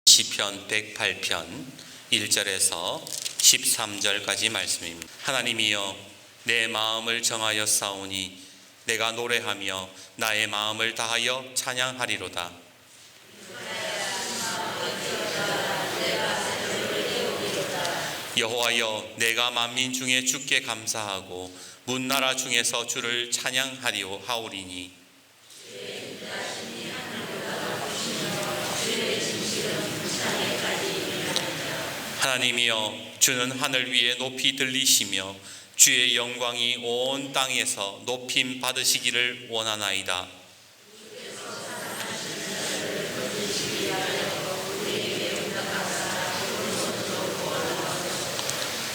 시편 108편 1절에서 13절까지 말씀입니다. 하나님이여, 내 마음을 정하여 싸우니 내가 노래하며 나의 마음을 다하여 찬양하리로다. 여호와여, 내가 만민 중에 주께 감사하고 문나라 중에서 주를 찬양하리오하오리니 하나님이여, 주는 하늘 위에 높이 들리시며 주의 영광이 온 땅에서 높임 받으시기를 원하나이다.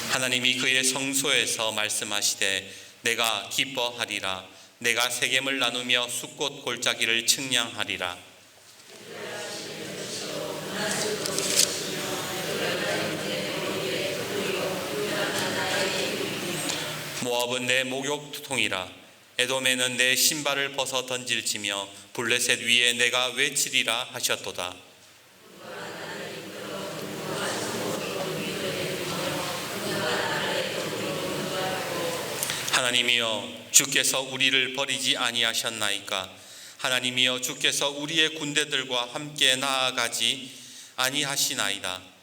하나님이 그의 성소에서 말씀하시되 내가 기뻐하리라. 내가 세겜을 나누며 숫꽃 골짜기를 측량하리라. 모압은 내 목욕통이라. 에돔에는 내 신발을 벗어 던질지며 블레셋 위에 내가 외치리라 하셨도다. 하나님이여, 주께서 우리를 버리지 아니하셨나이까? 하나님이여, 주께서 우리의 군대들과 함께 나아가지 아니하시나이다.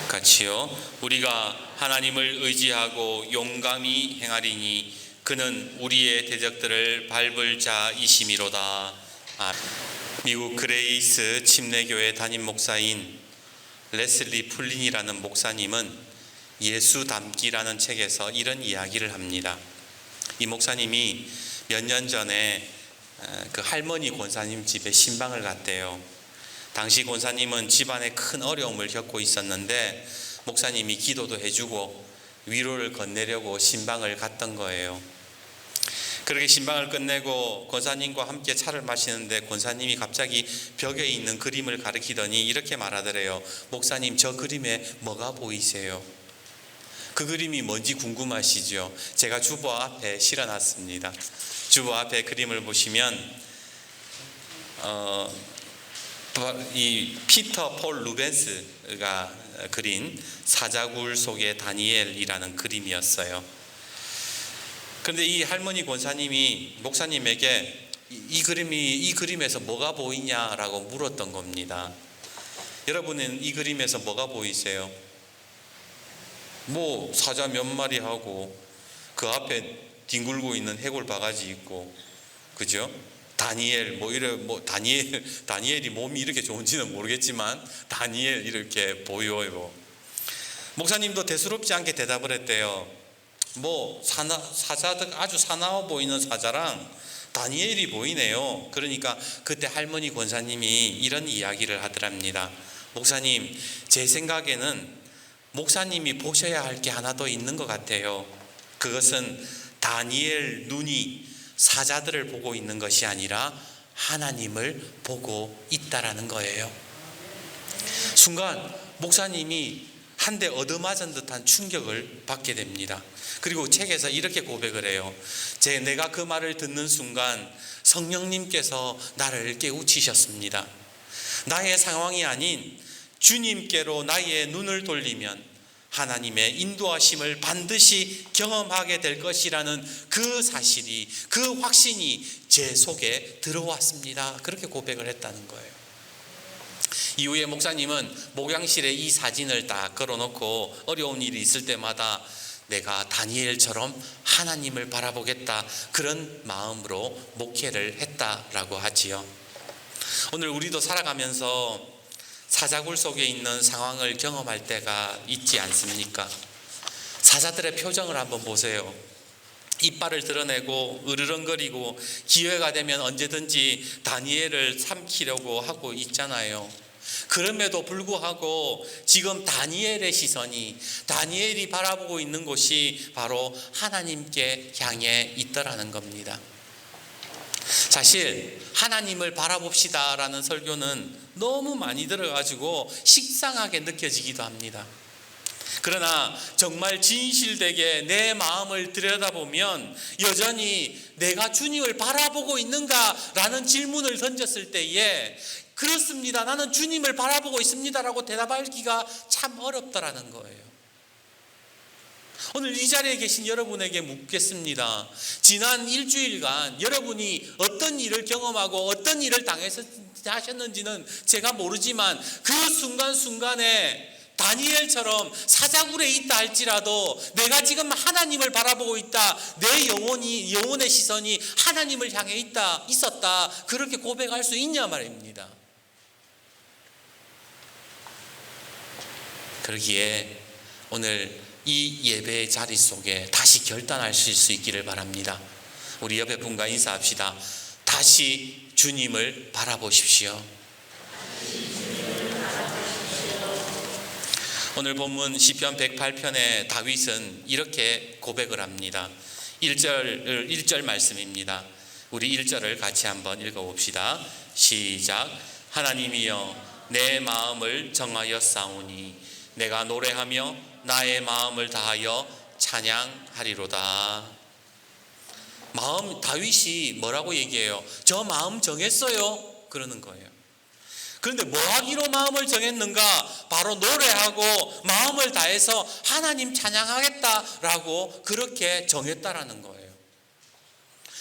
같이요. 우리가 하나님을 의지하고 용감히 행하리니 그는 우리의 대적들을 밟을 자이심이로다. 미국 그레이스 침례교회 담임 목사인 레슬리 풀린이라는 목사님은 예수 닮기라는 책에서 이런 이야기를 합니다. 이 목사님이 몇 년 전에 그 할머니 권사님 집에 신방을 갔대요. 당시 권사님은 집안에 큰 어려움을 겪고 있었는데 목사님이 기도도 해주고 위로를 건네려고 신방을 갔던 거예요. 그렇게 신방을 끝내고 권사님과 함께 차를 마시는데 권사님이 갑자기 벽에 있는 그림을 가리키더니 이렇게 말하더래요. 목사님, 저 그림에 뭐가 보이세요? 그 그림이 뭔지 궁금하시죠? 제가 주보 앞에 실어놨습니다. 주보 앞에 그림을 보시면 이 피터 폴 루벤스가 그린 사자굴 속의 다니엘이라는 그림이었어요. 그런데 이 할머니 권사님이 목사님에게 이 그림에서 뭐가 보이냐라고 물었던 겁니다. 여러분은 이 그림에서 뭐가 보이세요? 뭐 사자 몇 마리 하고 그 앞에 뒹굴고 있는 해골 바가지 있고, 그죠? 다니엘이 몸이 이렇게 좋은지는 모르겠지만 다니엘 이렇게 보여요. 목사님도 대수롭지 않게 대답을 했대요. 뭐 사자들 아주 사나워 보이는 사자랑 다니엘이 보이네요. 그러니까 그때 할머니 권사님이 이런 이야기를 하더랍니다. 목사님, 제 생각에는 목사님이 보셔야 할 게 하나 더 있는 것 같아요. 그것은 다니엘 눈이 사자들을 보고 있는 것이 아니라 하나님을 보고 있다라는 거예요. 순간 목사님이 한 대 얻어맞은 듯한 충격을 받게 됩니다. 그리고 책에서 이렇게 고백을 해요. 내가 그 말을 듣는 순간 성령님께서 나를 깨우치셨습니다. 나의 상황이 아닌 주님께로 나의 눈을 돌리면 하나님의 인도하심을 반드시 경험하게 될 것이라는 그 사실이, 그 확신이 제 속에 들어왔습니다. 그렇게 고백을 했다는 거예요. 이후에 목사님은 목양실에 이 사진을 딱 걸어놓고 어려운 일이 있을 때마다 내가 다니엘처럼 하나님을 바라보겠다, 그런 마음으로 목회를 했다라고 하지요. 오늘 우리도 살아가면서 사자굴 속에 있는 상황을 경험할 때가 있지 않습니까? 사자들의 표정을 한번 보세요. 이빨을 드러내고 으르렁거리고 기회가 되면 언제든지 다니엘을 삼키려고 하고 있잖아요. 그럼에도 불구하고 지금 다니엘의 시선이, 다니엘이 바라보고 있는 곳이 바로 하나님께 향해 있더라는 겁니다. 사실 하나님을 바라봅시다라는 설교는 너무 많이 들어가지고 식상하게 느껴지기도 합니다. 그러나 정말 진실되게 내 마음을 들여다보면 여전히 내가 주님을 바라보고 있는가라는 질문을 던졌을 때에 그렇습니다, 나는 주님을 바라보고 있습니다라고 대답하기가 참 어렵다라는 거예요. 오늘 이 자리에 계신 여러분에게 묻겠습니다. 지난 일주일간 여러분이 어떤 일을 경험하고 어떤 일을 당하셨는지는 제가 모르지만 그 순간순간에 다니엘처럼 사자굴에 있다 할지라도 내가 지금 하나님을 바라보고 있다, 내 영혼의 시선이 하나님을 향해 있었다, 그렇게 고백할 수 있냐 말입니다. 그러기에 오늘 이 예배의 자리 속에 다시 결단하실 수 있기를 바랍니다. 우리 옆에 분과 인사합시다. 다시 주님을 바라보십시오. 오늘 본문 시편 108편의 다윗은 이렇게 고백을 합니다. 1절 말씀입니다. 우리 1절을 같이 한번 읽어봅시다. 시작. 하나님이여 내 마음을 정하여 싸우니 내가 노래하며 나의 마음을 다하여 찬양하리로다. 다윗이 뭐라고 얘기해요? 저 마음 정했어요, 그러는 거예요. 그런데 뭐 하기로 마음을 정했는가? 바로 노래하고 마음을 다해서 하나님 찬양하겠다라고 그렇게 정했다라는 거예요.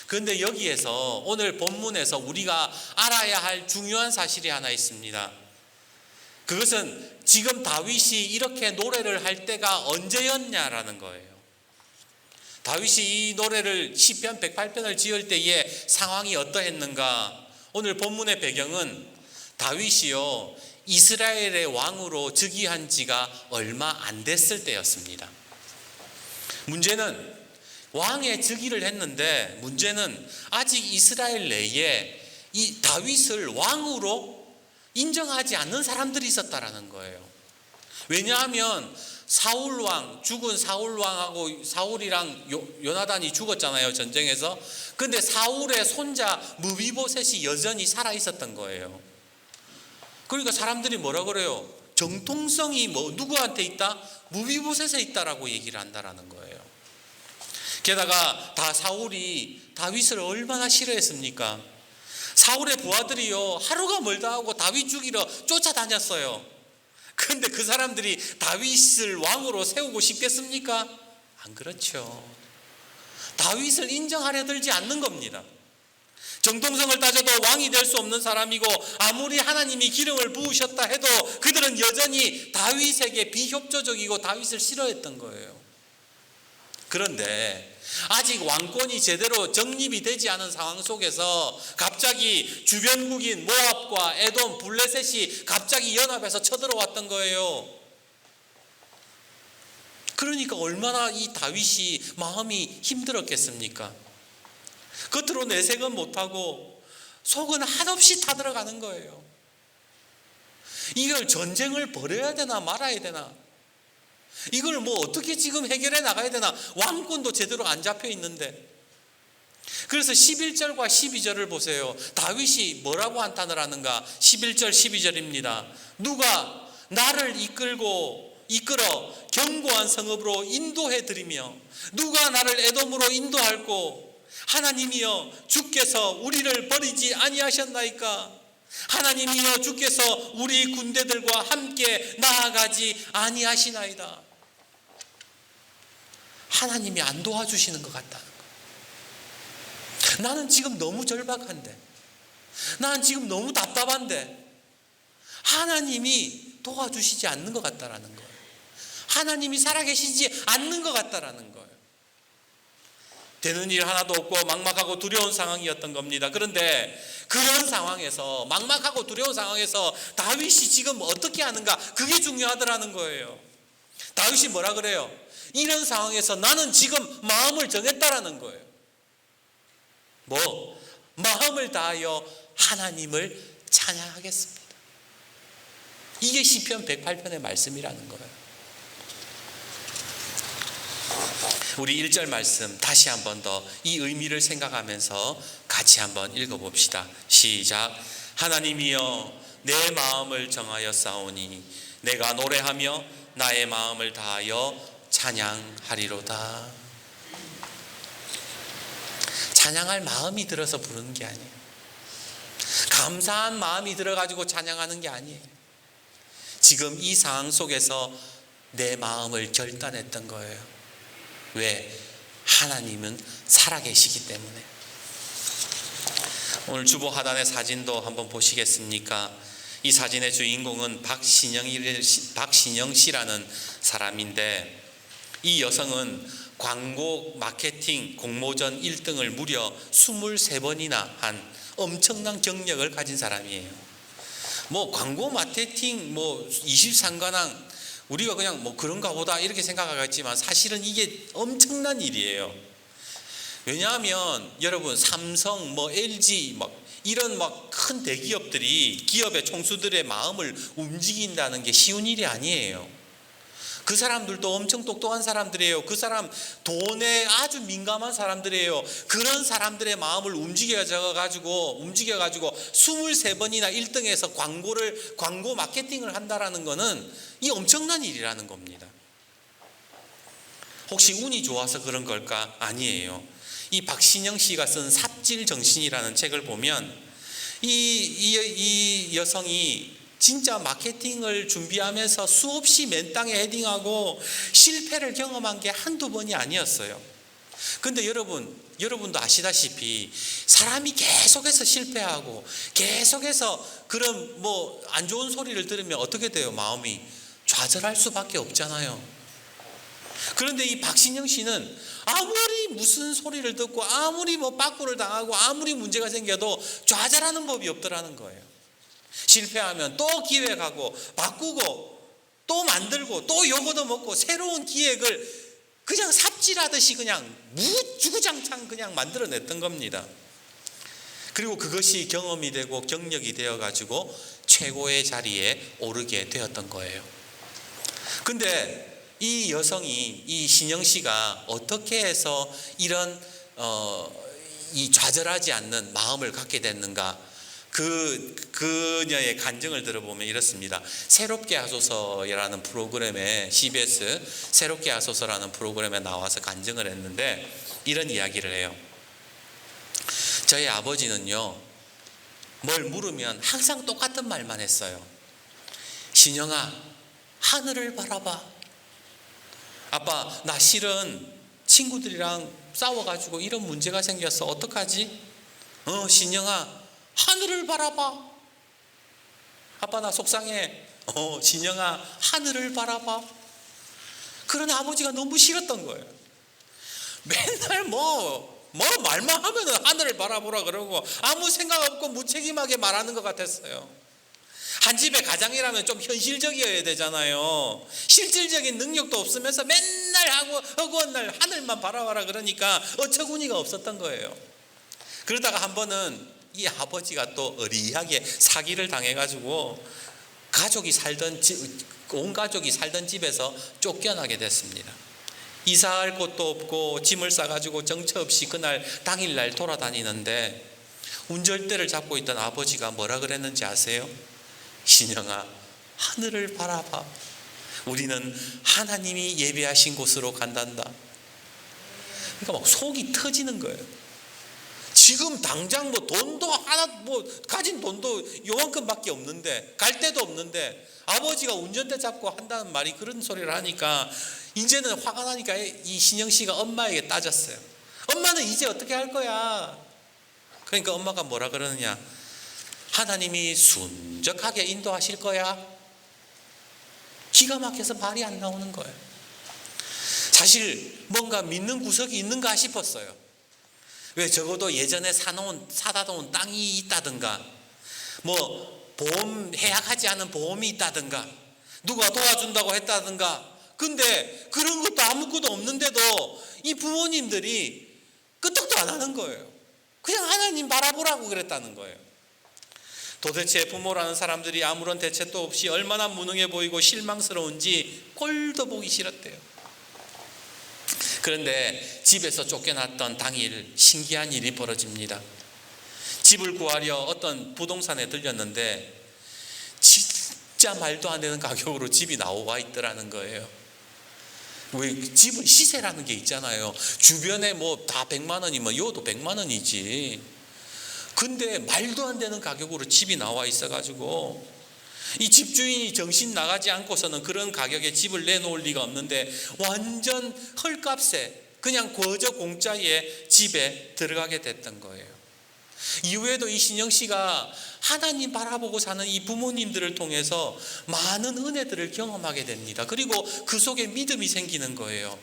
그런데 여기에서 오늘 본문에서 우리가 알아야 할 중요한 사실이 하나 있습니다. 그것은 지금 다윗이 이렇게 노래를 할 때가 언제였냐라는 거예요. 다윗이 이 노래를 시편 108편을 지을 때의 상황이 어떠했는가? 오늘 본문의 배경은 다윗이요 이스라엘의 왕으로 즉위한 지가 얼마 안 됐을 때였습니다. 문제는 왕의 즉위를 했는데 문제는 아직 이스라엘 내에 이 다윗을 왕으로 인정하지 않는 사람들이 있었다라는 거예요. 왜냐하면 죽은 사울왕하고 사울이랑 요나단이 죽었잖아요, 전쟁에서. 근데 사울의 손자 무비보셋이 여전히 살아 있었던 거예요. 그러니까 사람들이 뭐라 그래요? 정통성이 누구한테 있다? 무비보셋에 있다라고 얘기를 한다라는 거예요. 게다가 사울이 다윗을 얼마나 싫어했습니까? 사울의 부하들이요 하루가 멀다 하고 다윗 죽이러 쫓아다녔어요. 그런데 그 사람들이 다윗을 왕으로 세우고 싶겠습니까? 안 그렇죠. 다윗을 인정하려 들지 않는 겁니다. 정통성을 따져도 왕이 될 수 없는 사람이고 아무리 하나님이 기름을 부으셨다 해도 그들은 여전히 다윗에게 비협조적이고 다윗을 싫어했던 거예요. 그런데 아직 왕권이 제대로 정립이 되지 않은 상황 속에서 갑자기 주변국인 모압과 에돔, 블레셋이 갑자기 연합해서 쳐들어왔던 거예요. 그러니까 얼마나 이 다윗이 마음이 힘들었겠습니까? 겉으로 내색은 못하고 속은 한없이 타들어가는 거예요. 이걸 전쟁을 벌여야 되나 말아야 되나? 이걸 어떻게 지금 해결해 나가야 되나? 왕권도 제대로 안 잡혀 있는데. 그래서 11절과 12절을 보세요. 다윗이 뭐라고 한탄을 하는가? 11절 12절입니다. 누가 나를 이끌어 견고한 성읍으로 인도해 드리며 누가 나를 에돔으로 인도할꼬? 하나님이여 주께서 우리를 버리지 아니하셨나이까? 하나님이여 주께서 우리 군대들과 함께 나아가지 아니하시나이다. 하나님이 안 도와주시는 것 같다는 거예요. 나는 지금 너무 절박한데, 나는 지금 너무 답답한데 하나님이 도와주시지 않는 것 같다라는 거예요. 하나님이 살아계시지 않는 것 같다라는 거예요. 되는 일 하나도 없고 막막하고 두려운 상황이었던 겁니다. 그런데 그런 상황에서, 막막하고 두려운 상황에서 다윗이 지금 어떻게 하는가, 그게 중요하더라는 거예요. 다윗이 뭐라 그래요? 이런 상황에서 나는 지금 마음을 정했다라는 거예요. 마음을 다하여 하나님을 찬양하겠습니다. 이게 시편 108편의 말씀이라는 거예요. 우리 1절 말씀 다시 한 번 더 이 의미를 생각하면서 같이 한번 읽어봅시다. 시작. 하나님이여 내 마음을 정하여 싸우니 내가 노래하며 나의 마음을 다하여 찬양하리로다. 찬양할 마음이 들어서 부르는 게 아니에요. 감사한 마음이 들어가지고 찬양하는 게 아니에요. 지금 이 상황 속에서 내 마음을 결단했던 거예요. 왜? 하나님은 살아계시기 때문에. 오늘 주보 하단의 사진도 한번 보시겠습니까? 이 사진의 주인공은 박신영 씨라는 사람인데, 이 여성은 광고 마케팅 공모전 1등을 무려 23번이나 한 엄청난 경력을 가진 사람이에요. 뭐 광고 마케팅 23관왕, 우리가 그냥 그런가 보다 이렇게 생각하겠지만 사실은 이게 엄청난 일이에요. 왜냐하면 여러분, 삼성, LG 이런 큰 대기업들이 기업의 총수들의 마음을 움직인다는 게 쉬운 일이 아니에요. 그 사람들도 엄청 똑똑한 사람들이에요. 그 사람 돈에 아주 민감한 사람들이에요. 그런 사람들의 마음을 움직여가지고 23번이나 1등에서 광고 마케팅을 한다라는 거는 이 엄청난 일이라는 겁니다. 혹시 운이 좋아서 그런 걸까? 아니에요. 이 박신영 씨가 쓴 삽질정신이라는 책을 보면 이 여성이 진짜 마케팅을 준비하면서 수없이 맨땅에 헤딩하고 실패를 경험한 게 한두 번이 아니었어요. 근데 여러분도 아시다시피 사람이 계속해서 실패하고 계속해서 그런 안 좋은 소리를 들으면 어떻게 돼요? 마음이 좌절할 수밖에 없잖아요. 그런데 이 박신영 씨는 아무리 무슨 소리를 듣고 아무리 빠꾸를 당하고 아무리 문제가 생겨도 좌절하는 법이 없더라는 거예요. 실패하면 또 기획하고 바꾸고 또 만들고 또 요거도 먹고 새로운 기획을 그냥 삽질하듯이 그냥 무주구장창 그냥 만들어냈던 겁니다. 그리고 그것이 경험이 되고 경력이 되어가지고 최고의 자리에 오르게 되었던 거예요. 근데 이 여성이, 이 신영 씨가 어떻게 해서 이런 이 좌절하지 않는 마음을 갖게 됐는가? 그녀의 간증을 들어보면 이렇습니다. 새롭게 하소서라는 프로그램에, CBS 새롭게 하소서라는 프로그램에 나와서 간증을 했는데 이런 이야기를 해요. 저희 아버지는요, 뭘 물으면 항상 똑같은 말만 했어요. 신영아, 하늘을 바라봐. 아빠, 나 실은 친구들이랑 싸워가지고 이런 문제가 생겼어. 어떡하지? 신영아, 하늘을 바라봐. 아빠, 나 속상해. 신영아, 하늘을 바라봐. 그런 아버지가 너무 싫었던 거예요. 맨날 말만 하면은 하늘을 바라보라 그러고 아무 생각 없고 무책임하게 말하는 것 같았어요. 한 집의 가장이라면 좀 현실적이어야 되잖아요. 실질적인 능력도 없으면서 맨날 허구한 날 하늘만 바라봐라 그러니까 어처구니가 없었던 거예요. 그러다가 한 번은 이 아버지가 또 어리하게 사기를 당해가지고 온 가족이 살던 집에서 쫓겨나게 됐습니다. 이사할 곳도 없고 짐을 싸가지고 정처 없이 그날 당일날 돌아다니는데 운전대를 잡고 있던 아버지가 뭐라 그랬는지 아세요? 신영아, 하늘을 바라봐. 우리는 하나님이 예배하신 곳으로 간단다. 그러니까 속이 터지는 거예요. 지금 당장 돈도 하나 가진 돈도 요만큼밖에 없는데 갈 데도 없는데 아버지가 운전대 잡고 한다는 말이 그런 소리를 하니까 이제는 화가 나니까 이 신영 씨가 엄마에게 따졌어요. 엄마는 이제 어떻게 할 거야? 그러니까 엄마가 뭐라 그러느냐? 하나님이 순적하게 인도하실 거야. 기가 막혀서 말이 안 나오는 거예요. 사실 뭔가 믿는 구석이 있는가 싶었어요. 왜? 적어도 예전에 사다 놓은 땅이 있다든가 보험 해약하지 않은 보험이 있다든가 누가 도와준다고 했다든가. 근데 그런 것도 아무것도 없는데도 이 부모님들이 끄떡도 안 하는 거예요. 그냥 하나님 바라보라고 그랬다는 거예요. 도대체 부모라는 사람들이 아무런 대책도 없이 얼마나 무능해 보이고 실망스러운지 꼴도 보기 싫었대요. 그런데 집에서 쫓겨났던 당일 신기한 일이 벌어집니다. 집을 구하려 어떤 부동산에 들렸는데 진짜 말도 안 되는 가격으로 집이 나와 있더라는 거예요. 왜 집은 시세라는 게 있잖아요. 주변에 뭐 다 100만 원이면 요도 100만 원이지. 근데 말도 안 되는 가격으로 집이 나와 있어가지고 이 집주인이 정신 나가지 않고서는 그런 가격에 집을 내놓을 리가 없는데 완전 헐값에 그냥 거저 공짜에 집에 들어가게 됐던 거예요. 이후에도 이 신영 씨가 하나님 바라보고 사는 이 부모님들을 통해서 많은 은혜들을 경험하게 됩니다. 그리고 그 속에 믿음이 생기는 거예요.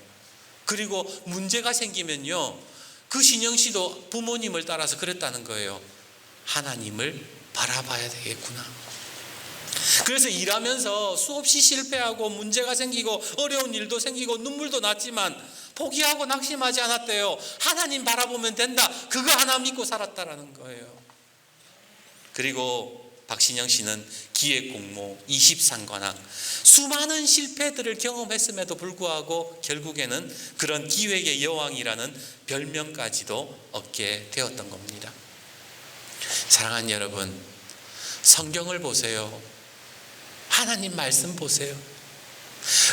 그리고 문제가 생기면요, 그 신영 씨도 부모님을 따라서 그랬다는 거예요. 하나님을 바라봐야 되겠구나. 그래서 일하면서 수없이 실패하고 문제가 생기고 어려운 일도 생기고 눈물도 났지만 포기하고 낙심하지 않았대요. 하나님 바라보면 된다. 그거 하나 믿고 살았다라는 거예요. 그리고 박신영 씨는 기획공모, 23관왕, 수많은 실패들을 경험했음에도 불구하고 결국에는 그런 기획의 여왕이라는 별명까지도 얻게 되었던 겁니다. 사랑하는 여러분, 성경을 보세요. 하나님 말씀 보세요.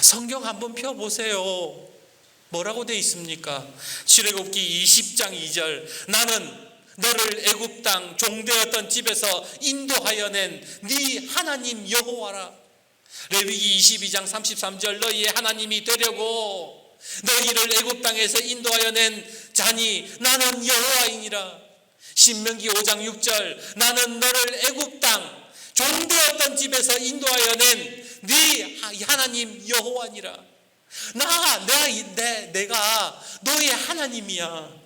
성경 한번 펴보세요. 뭐라고 되어 있습니까? 출애굽기 20장 2절, 나는 너를 애굽 땅 종되었던 집에서 인도하여 낸 네 하나님 여호와라. 레위기 22장 33절, 너희의 하나님이 되려고 너희를 애굽 땅에서 인도하여 낸 자니 나는 여호와이니라. 신명기 5장 6절, 나는 너를 애굽 땅 종되었던 집에서 인도하여 낸 네 하나님 여호와니라. 내가 너의 하나님이야.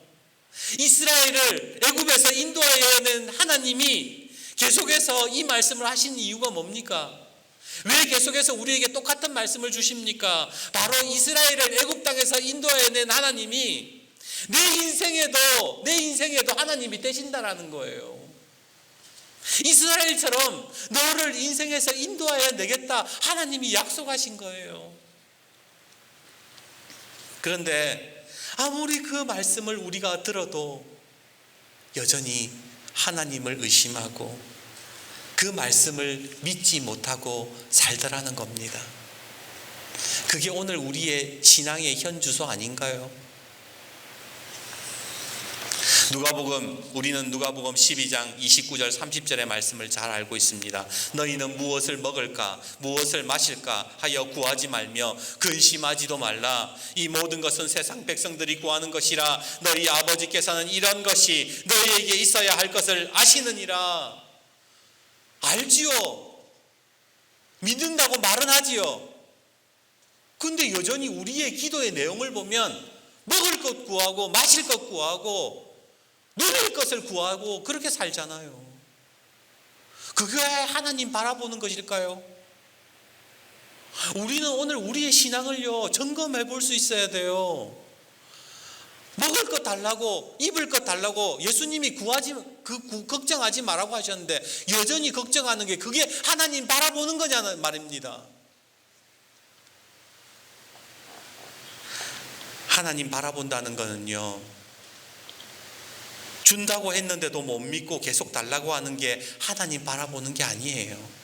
이스라엘을 애굽에서 인도하여 낸 하나님이 계속해서 이 말씀을 하신 이유가 뭡니까? 왜 계속해서 우리에게 똑같은 말씀을 주십니까? 바로 이스라엘을 애굽 땅에서 인도하여 낸 하나님이 내 인생에도 하나님이 되신다라는 거예요. 이스라엘처럼 너를 인생에서 인도하여 내겠다, 하나님이 약속하신 거예요. 그런데 아무리 그 말씀을 우리가 들어도 여전히 하나님을 의심하고 그 말씀을 믿지 못하고 살더라는 겁니다. 그게 오늘 우리의 신앙의 현주소 아닌가요? 우리는 누가복음 12장 29절 30절의 말씀을 잘 알고 있습니다. 너희는 무엇을 먹을까 무엇을 마실까 하여 구하지 말며 근심하지도 말라. 이 모든 것은 세상 백성들이 구하는 것이라. 너희 아버지께서는 이런 것이 너희에게 있어야 할 것을 아시느니라. 알지요. 믿는다고 말은 하지요. 근데 여전히 우리의 기도의 내용을 보면 먹을 것 구하고 마실 것 구하고 누릴 것을 구하고 그렇게 살잖아요. 그게 하나님 바라보는 것일까요? 우리는 오늘 우리의 신앙을요 점검해 볼 수 있어야 돼요. 먹을 것 달라고, 입을 것 달라고 예수님이 걱정하지 말라고 하셨는데 여전히 걱정하는 게 그게 하나님 바라보는 거냐는 말입니다. 하나님 바라본다는 거는요, 준다고 했는데도 못 믿고 계속 달라고 하는 게 하나님 바라보는 게 아니에요.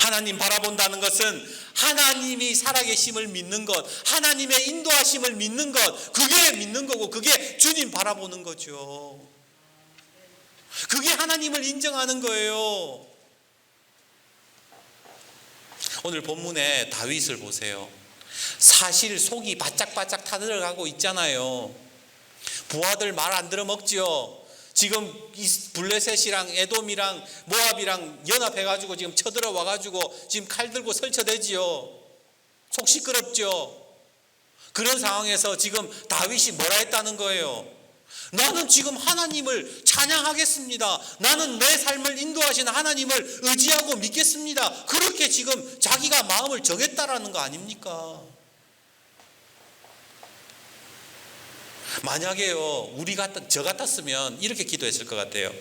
하나님 바라본다는 것은 하나님이 살아계심을 믿는 것, 하나님의 인도하심을 믿는 것, 그게 믿는 거고 그게 주님 바라보는 거죠. 그게 하나님을 인정하는 거예요. 오늘 본문에 다윗을 보세요. 사실 속이 바짝바짝 타들어가고 있잖아요. 부하들 말 안 들어 먹지요. 지금 블레셋이랑 에돔이랑 모압이랑 연합해가지고 지금 쳐들어 와가지고 지금 칼 들고 설쳐대지요. 속 시끄럽죠. 그런 상황에서 지금 다윗이 뭐라 했다는 거예요? 나는 지금 하나님을 찬양하겠습니다. 나는 내 삶을 인도하시는 하나님을 의지하고 믿겠습니다. 그렇게 지금 자기가 마음을 정했다라는 거 아닙니까? 만약에요, 저 같았으면 이렇게 기도했을 것 같아요.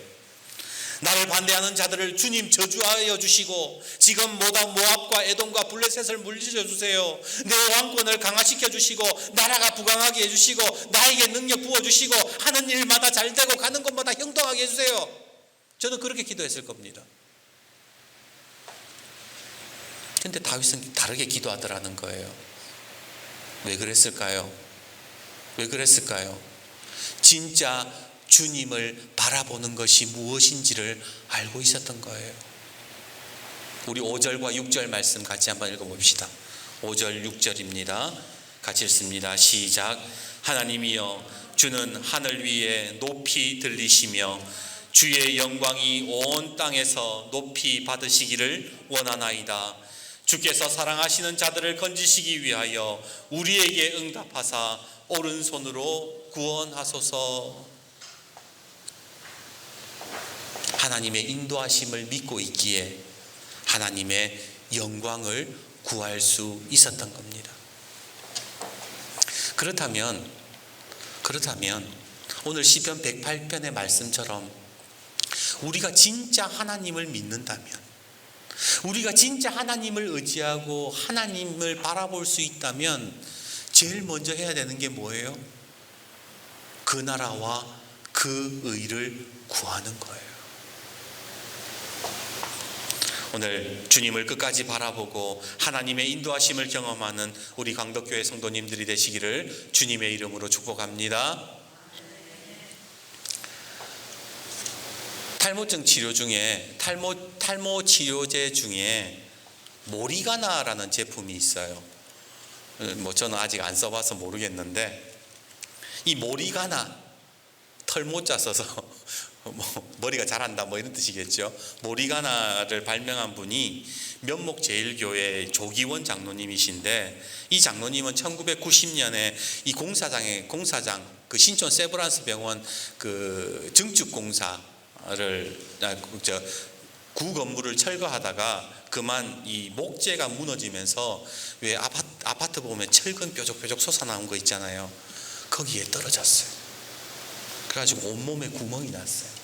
나를 반대하는 자들을 주님 저주하여 주시고 지금 모압과 에돔과 블레셋을 물리쳐 주세요. 내 왕권을 강화시켜 주시고 나라가 부강하게 해주시고 나에게 능력 부어주시고 하는 일마다 잘 되고 가는 곳마다 형통하게 해주세요. 저는 그렇게 기도했을 겁니다. 근데 다윗은 다르게 기도하더라는 거예요. 왜 그랬을까요? 왜 그랬을까요? 진짜 주님을 바라보는 것이 무엇인지를 알고 있었던 거예요. 우리 5절과 6절 말씀 같이 한번 읽어봅시다. 5절 6절입니다. 같이 읽습니다. 시작. 하나님이여, 주는 하늘 위에 높이 들리시며 주의 영광이 온 땅에서 높이 받으시기를 원하나이다. 주께서 사랑하시는 자들을 건지시기 위하여 우리에게 응답하사 오른손으로 구원하소서. 하나님의 인도하심을 믿고 있기에 하나님의 영광을 구할 수 있었던 겁니다. 그렇다면 오늘 시편 108편의 말씀처럼 우리가 진짜 하나님을 믿는다면, 우리가 진짜 하나님을 의지하고 하나님을 바라볼 수 있다면 제일 먼저 해야 되는 게 뭐예요? 그 나라와 그 의를 구하는 거예요. 오늘 주님을 끝까지 바라보고 하나님의 인도하심을 경험하는 우리 강덕교회 성도님들이 되시기를 주님의 이름으로 축복합니다. 탈모증 치료 중에 탈모 치료제 중에 모리가나라는 제품이 있어요. 저는 아직 안 써봐서 모르겠는데, 이 모리가나, 털모자 써서 머리가 자란다 이런 뜻이겠죠. 모리가나를 발명한 분이 면목제일교회 조기원 장로님이신데, 이 장로님은 1990년에 이 공사장 그 신촌 세브란스 병원 그 증축 공사를 구 건물을 철거하다가 그만 이 목재가 무너지면서 왜 아파트 보면 철근 뾰족뾰족 솟아나온 거 있잖아요. 거기에 떨어졌어요. 그래가지고 온몸에 구멍이 났어요.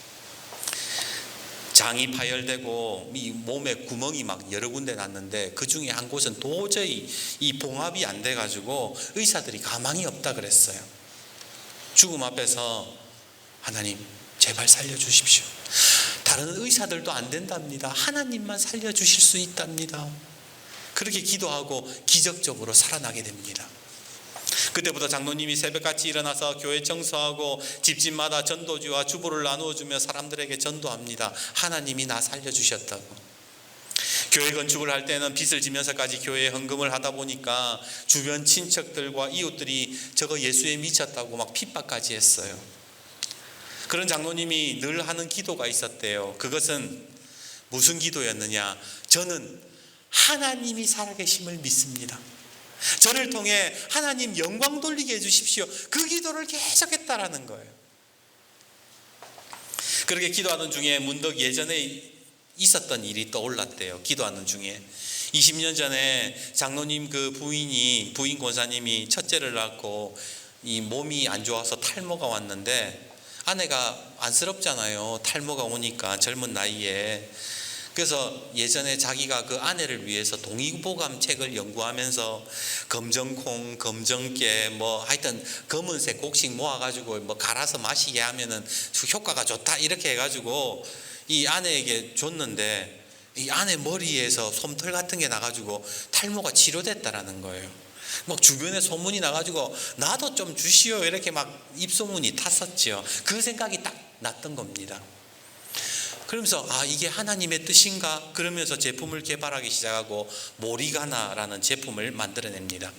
장이 파열되고 이 몸에 구멍이 막 여러 군데 났는데 그 중에 한 곳은 도저히 이 봉합이 안 돼가지고 의사들이 가망이 없다 그랬어요. 죽음 앞에서 하나님 제발 살려주십시오. 다른 의사들도 안 된답니다. 하나님만 살려주실 수 있답니다. 그렇게 기도하고 기적적으로 살아나게 됩니다. 그때부터 장로님이 새벽같이 일어나서 교회 청소하고 집집마다 전도지와 주보를 나누어주며 사람들에게 전도합니다. 하나님이 나 살려주셨다고. 교회 건축을 할 때는 빚을 지면서까지 교회에 헌금을 하다 보니까 주변 친척들과 이웃들이 저거 예수에 미쳤다고 막 핍박까지 했어요. 그런 장로님이 늘 하는 기도가 있었대요. 그것은 무슨 기도였느냐? 저는 하나님이 살아계심을 믿습니다. 저를 통해 하나님 영광 돌리게 해주십시오. 그 기도를 계속했다라는 거예요. 그렇게 기도하던 중에 문득 예전에 있었던 일이 떠올랐대요. 기도하는 중에 20년 전에 장로님 그 부인 권사님이 첫째를 낳고 이 몸이 안 좋아서 탈모가 왔는데 아내가 안쓰럽잖아요. 탈모가 오니까 젊은 나이에. 그래서 예전에 자기가 그 아내를 위해서 동의보감 책을 연구하면서 검정콩, 검정깨 하여튼 검은색 곡식 모아가지고 갈아서 마시게 하면은 효과가 좋다 이렇게 해가지고 이 아내에게 줬는데 이 아내 머리에서 솜털 같은 게 나가지고 탈모가 치료됐다라는 거예요. 막 주변에 소문이 나가지고 나도 좀 주시오 이렇게 막 입소문이 탔었죠. 그 생각이 딱 났던 겁니다. 그러면서 이게 하나님의 뜻인가? 그러면서 제품을 개발하기 시작하고 모리가나라는 제품을 만들어냅니다.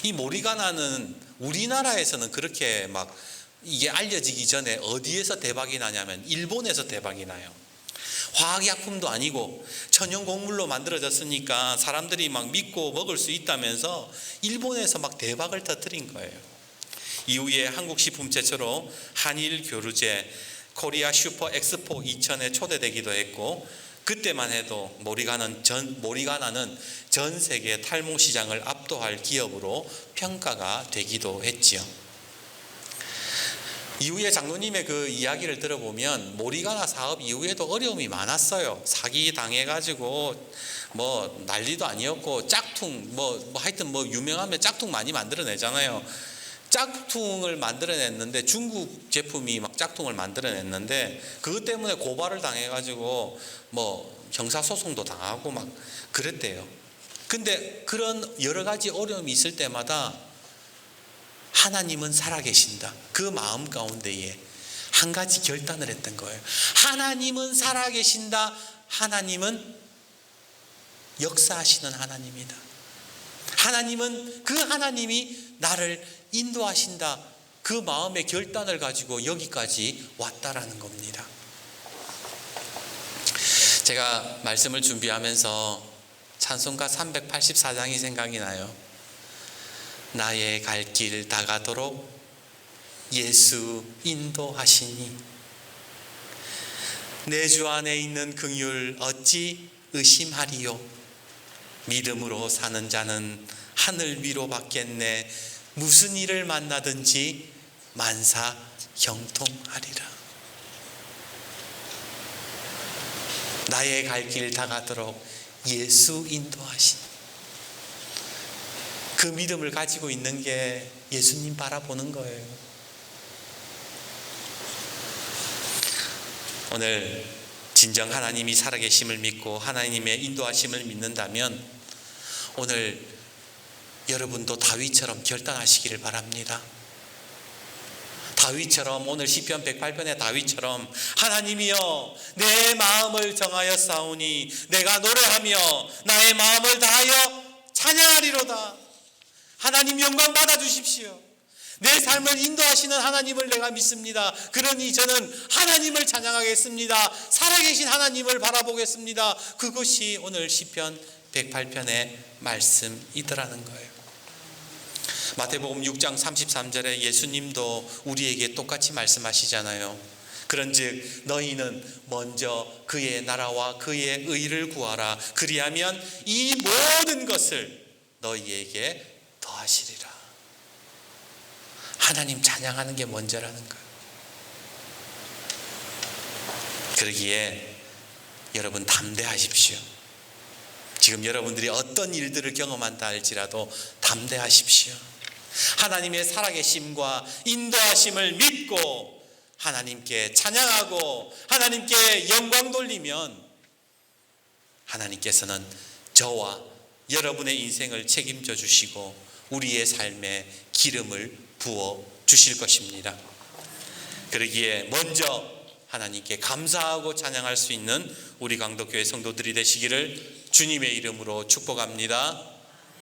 이 모리가나는 우리나라에서는 그렇게 막 이게 알려지기 전에 어디에서 대박이 나냐면 일본에서 대박이 나요. 화학약품도 아니고 천연곡물로 만들어졌으니까 사람들이 막 믿고 먹을 수 있다면서 일본에서 막 대박을 터뜨린 거예요. 이후에 한국식품 최초로 한일 교류제 코리아 슈퍼 엑스포 2000에 초대되기도 했고, 그때만 해도 모리가나는 전 세계 탈모 시장을 압도할 기업으로 평가가 되기도 했지요. 이후에 장로님의 그 이야기를 들어보면 모리가나 사업 이후에도 어려움이 많았어요. 사기 당해가지고 난리도 아니었고 짝퉁 하여튼 유명하면 짝퉁 많이 만들어내잖아요. 짝퉁을 만들어냈는데 중국 제품이 막 짝퉁을 만들어냈는데 그것 때문에 고발을 당해가지고 형사소송도 당하고 막 그랬대요. 근데 그런 여러 가지 어려움이 있을 때마다 하나님은 살아계신다, 그 마음 가운데에 한 가지 결단을 했던 거예요. 하나님은 살아계신다. 하나님은 역사하시는 하나님이다. 하나님은, 그 하나님이 나를 인도하신다. 그 마음의 결단을 가지고 여기까지 왔다라는 겁니다. 제가 말씀을 준비하면서 찬송가 384장이 생각이 나요. 나의 갈 길 다가도록 예수 인도하시니 내 주 안에 있는 긍휼 어찌 의심하리요. 믿음으로 사는 자는 하늘 위로 받겠네. 무슨 일을 만나든지 만사 형통하리라. 나의 갈 길 다가도록 예수 인도하시니, 그 믿음을 가지고 있는 게 예수님 바라보는 거예요. 오늘 진정 하나님이 살아계심을 믿고 하나님의 인도하심을 믿는다면 오늘 여러분도 다윗처럼 결단하시기를 바랍니다. 다윗처럼, 오늘 시편 108편의 다윗처럼 하나님이여 내 마음을 정하여 싸우니 내가 노래하며 나의 마음을 다하여 찬양하리로다. 하나님 영광 받아주십시오. 내 삶을 인도하시는 하나님을 내가 믿습니다. 그러니 저는 하나님을 찬양하겠습니다. 살아계신 하나님을 바라보겠습니다. 그것이 오늘 시편 108편의 말씀이더라는 거예요. 마태복음 6장 33절에 예수님도 우리에게 똑같이 말씀하시잖아요. 그런즉 너희는 먼저 그의 나라와 그의 의를 구하라. 그리하면 이 모든 것을 너희에게 더하시리라. 하나님 찬양하는 게 먼저라는 거예요. 그러기에 여러분 담대하십시오. 지금 여러분들이 어떤 일들을 경험한다 할지라도 담대하십시오. 하나님의 살아계심과 인도하심을 믿고 하나님께 찬양하고 하나님께 영광 돌리면 하나님께서는 저와 여러분의 인생을 책임져 주시고 우리의 삶에 기름을 부어 주실 것입니다. 그러기에 먼저 하나님께 감사하고 찬양할 수 있는 우리 강덕교회 성도들이 되시기를 주님의 이름으로 축복합니다.